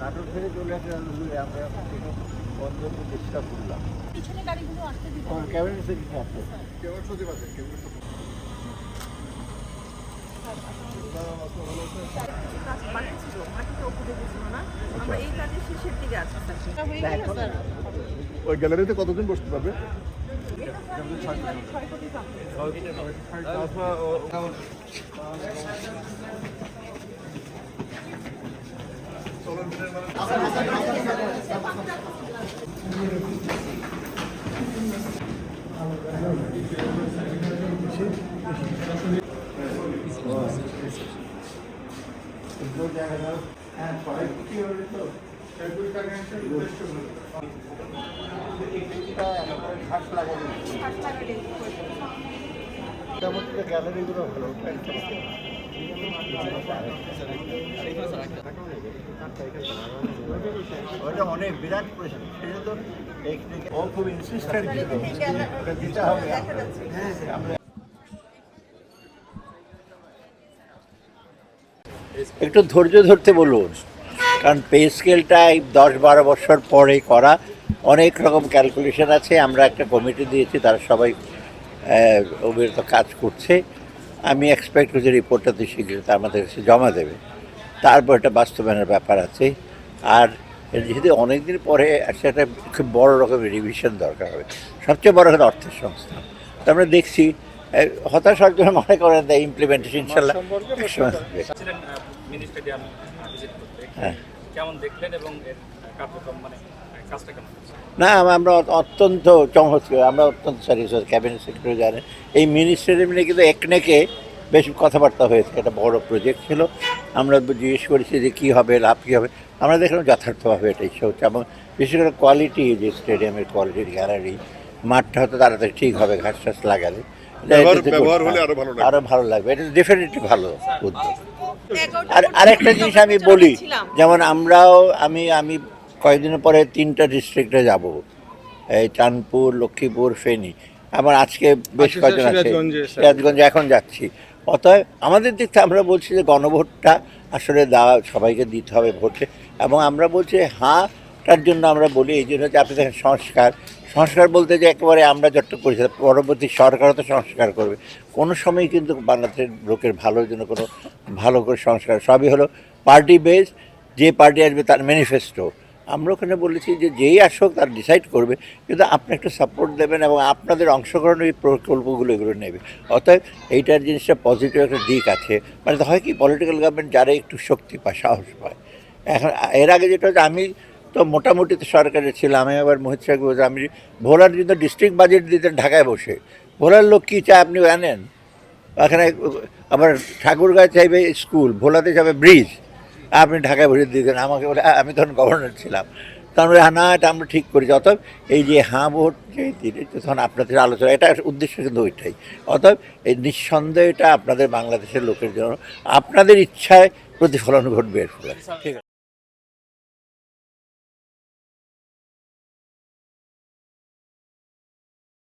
নাটোর থেকে চলে আসে আমরা বন্ধ করতে চেষ্টা করলাম। পিছনে গাড়িগুলো আসতে দিতে হবে। ক্যাবিনেট সেক্রেটারি আসছে। কেমন সত্যি পাচ্ছে কেমন আমরা এই কাজের শেষের দিকে আছি স্যার। ওই গ্যালারিতে কতজন বসতে পারবে? গ্যালারিগুলো ভালো ওটা অনেক বিরাট পরিশ্রম সেই জন্য ও খুব ইনসিস্টেন্ট দিতে হবে। একটু ধৈর্য ধরতে বলুন, কারণ পে স্কেলটা এই 10-12 বছর পরে করা, অনেক রকম ক্যালকুলেশন আছে। আমরা একটা কমিটি দিয়েছি, তারা সবাই অবিরত কাজ করছে। আমি এক্সপেক্ট করছি রিপোর্টটাতে শীঘ্রই তার আমাদের কাছে জমা দেবে, তারপর এটা বাস্তবায়নের ব্যাপার আছে। আর যেহেতু অনেকদিন পরে একটা খুব বড় রকমের রিভিশন দরকার হবে, সবচেয়ে বড় কথা অর্থের সংস্থান। তো আমরা দেখছি হতাশার জন্য মনে করেন তাই ইমপ্লিমেন্টেশন ইনশাল্লাহ হ্যাঁ। না, আমরা অত্যন্ত চমৎকার, আমরা অত্যন্ত স্যাটিসফাইড। ক্যাবিনেট সেক্রেটারি জানেন এই মিনিস্টারের মিলে কিন্তু একনেকে বেশ কথাবার্তা হয়েছে। একটা বড় প্রজেক্ট ছিল, আমরা জিজ্ঞেস করেছি যে কী হবে, লাভ কী হবে। আমরা দেখলাম যথার্থভাবে এটাই হচ্ছে, এবং বিশেষ করে কোয়ালিটি, যে স্টেডিয়ামের কোয়ালিটির গ্যালারি, মাঠটা হয়তো তাড়াতাড়ি ঠিক হবে ঘাস টাস লাগালে, আরো ভালো লাগবে। এটা ডেফিনেটলি ভালো উদ্যোগ। আর আরেকটা জিনিস আমি বলি, যেমন আমরাও আমি কয়েকদিনের পরে 3টা ডিস্ট্রিক্টে যাব, এই চাঁদপুর, লক্ষ্মীপুর, ফেনী। আমার আজকে বেশ কয়েকজন আছে, সিরাজগঞ্জে এখন যাচ্ছি। অতএব আমাদের দিক থেকে আমরা বলছি যে গণভোটটা আসলে দেওয়া, সবাইকে দিতে হবে ভোটে। এবং আমরা বলছি হাঁটার জন্য আমরা বলি এই জন্য যে আপনি দেখেন সংস্কার বলতে যে একেবারে আমরা যত করেছি, পরবর্তী সরকারও তো সংস্কার করবে। কোনো সময় কিন্তু বাংলাদেশের লোকের ভালোর জন্য কোনো ভালো করে সংস্কার, সবই হলো পার্টি বেস। যে পার্টি আসবে তার ম্যানিফেস্টো। আমরা ওখানে বলেছি যে যেই আসুক তার ডিসাইড করবে, কিন্তু আপনি একটু সাপোর্ট দেবেন এবং আপনাদের অংশগ্রহণ এই প্রকল্পগুলো এগুলো নেবে। অতএব এইটার জিনিসটা পজিটিভ একটা দিক আছে। মানে হয় কি, পলিটিক্যাল গভর্নমেন্ট যারা একটু শক্তি পায়, সাহস পায়। এখন এর আগে যেটা হচ্ছে, আমি তো মোটামুটি তো সরকারে ছিলাম, আমি আবার মোহিত সাহেব বলছি, আমি ভোলার জন্য ডিস্ট্রিক্ট বাজেট দিতেন ঢাকায় বসে। ভোলার লোক কী চায় আপনি জানেন? এখানে আবার ঠাকুরগাঁয় চাইবে স্কুল, ভোলাতে যাবে ব্রিজ, আপনি ঢাকায় বসে দিতেন। আমাকে বলে, আমি তখন গভর্নর ছিলাম, তখন না এটা আমরা ঠিক করেছি। অতএব এই যে ভোট যে তখন আপনাদের আলোচনা, এটা উদ্দেশ্য কিন্তু ওইটাই। অতএব এই নিঃসন্দেহে এটা আপনাদের বাংলাদেশের লোকের জন্য আপনাদের ইচ্ছায় প্রতিফলন ঘটবে। ঠিক আছে।